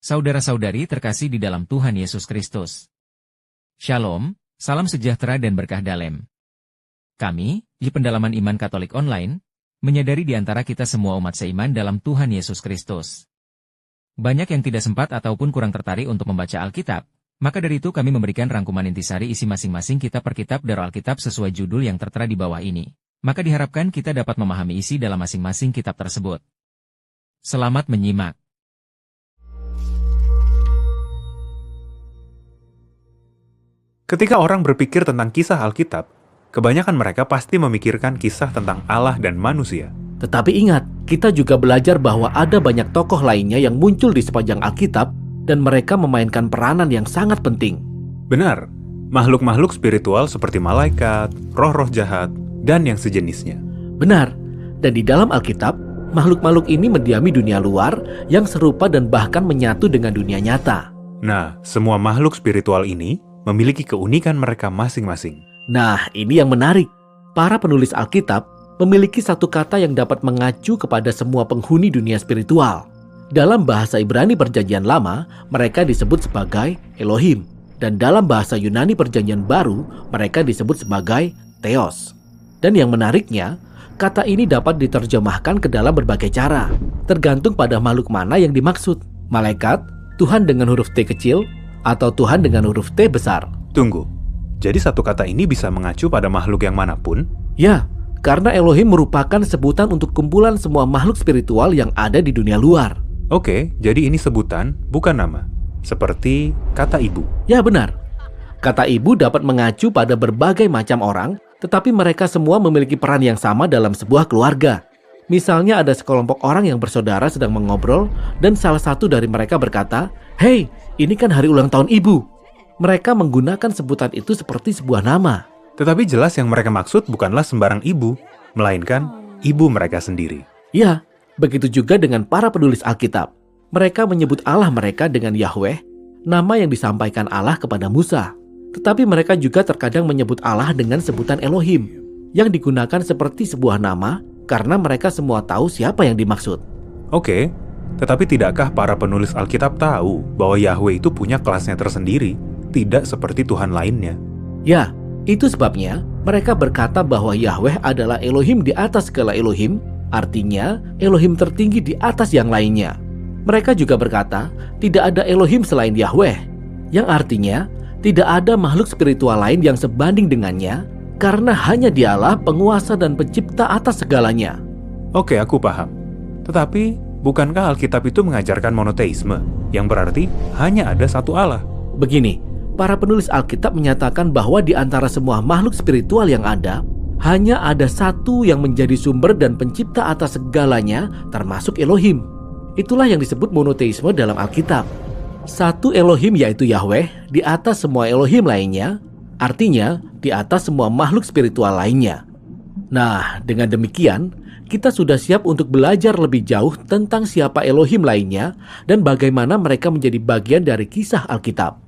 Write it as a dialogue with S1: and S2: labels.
S1: Saudara-saudari terkasih di dalam Tuhan Yesus Kristus. Shalom, salam sejahtera dan berkah dalam. Kami, di Pendalaman Iman Katolik Online, menyadari di antara kita semua umat seiman dalam Tuhan Yesus Kristus. Banyak yang tidak sempat ataupun kurang tertarik untuk membaca Alkitab, maka dari itu kami memberikan rangkuman intisari isi masing-masing kitab per kitab dari Alkitab sesuai judul yang tertera di bawah ini. Maka diharapkan kita dapat memahami isi dalam masing-masing kitab tersebut. Selamat menyimak.
S2: Ketika orang berpikir tentang kisah Alkitab, kebanyakan mereka pasti memikirkan kisah tentang Allah dan manusia.
S3: Tetapi ingat, kita juga belajar bahwa ada banyak tokoh lainnya yang muncul di sepanjang Alkitab dan mereka memainkan peranan yang sangat penting.
S2: Benar, makhluk-makhluk spiritual seperti malaikat, roh-roh jahat, dan yang sejenisnya.
S3: Benar, dan di dalam Alkitab, makhluk-makhluk ini mendiami dunia luar yang serupa dan bahkan menyatu dengan dunia nyata.
S2: Nah, semua makhluk spiritual ini memiliki keunikan mereka masing-masing.
S3: Nah, ini yang menarik. Para penulis Alkitab memiliki satu kata yang dapat mengacu kepada semua penghuni dunia spiritual. Dalam bahasa Ibrani Perjanjian Lama, mereka disebut sebagai Elohim. Dan dalam bahasa Yunani Perjanjian Baru, mereka disebut sebagai Theos. Dan yang menariknya, kata ini dapat diterjemahkan ke dalam berbagai cara, tergantung pada makhluk mana yang dimaksud. Malaikat, Tuhan dengan huruf T kecil, atau Tuhan dengan huruf T besar.
S2: Tunggu, jadi satu kata ini bisa mengacu pada makhluk yang manapun?
S3: Ya, karena Elohim merupakan sebutan untuk kumpulan semua makhluk spiritual yang ada di dunia luar.
S2: Oke, jadi ini sebutan, bukan nama. Seperti kata ibu.
S3: Ya benar, kata ibu dapat mengacu pada berbagai macam orang, tetapi mereka semua memiliki peran yang sama dalam sebuah keluarga. Misalnya ada sekelompok orang yang bersaudara sedang mengobrol, dan salah satu dari mereka berkata, "Hei, ini kan hari ulang tahun ibu." Mereka menggunakan sebutan itu seperti sebuah nama.
S2: Tetapi jelas yang mereka maksud bukanlah sembarang ibu, melainkan ibu mereka sendiri.
S3: Ya, begitu juga dengan para penulis Alkitab. Mereka menyebut Allah mereka dengan Yahweh, nama yang disampaikan Allah kepada Musa. Tetapi mereka juga terkadang menyebut Allah dengan sebutan Elohim, yang digunakan seperti sebuah nama karena mereka semua tahu siapa yang dimaksud.
S2: Oke, tetapi tidakkah para penulis Alkitab tahu bahwa Yahweh itu punya kelasnya tersendiri, tidak seperti Tuhan lainnya?
S3: Ya, itu sebabnya mereka berkata bahwa Yahweh adalah Elohim di atas segala Elohim, artinya Elohim tertinggi di atas yang lainnya. Mereka juga berkata, tidak ada Elohim selain Yahweh, yang artinya tidak ada makhluk spiritual lain yang sebanding dengannya, karena hanya Dialah penguasa dan pencipta atas segalanya.
S2: Oke, aku paham. Tetapi, bukankah Alkitab itu mengajarkan monoteisme, yang berarti hanya ada satu Allah?
S3: Begini, para penulis Alkitab menyatakan bahwa di antara semua makhluk spiritual yang ada, hanya ada satu yang menjadi sumber dan pencipta atas segalanya, termasuk Elohim. Itulah yang disebut monoteisme dalam Alkitab. Satu Elohim yaitu Yahweh di atas semua Elohim lainnya, artinya di atas semua makhluk spiritual lainnya. Nah, dengan demikian, kita sudah siap untuk belajar lebih jauh tentang siapa Elohim lainnya dan bagaimana mereka menjadi bagian dari kisah Alkitab.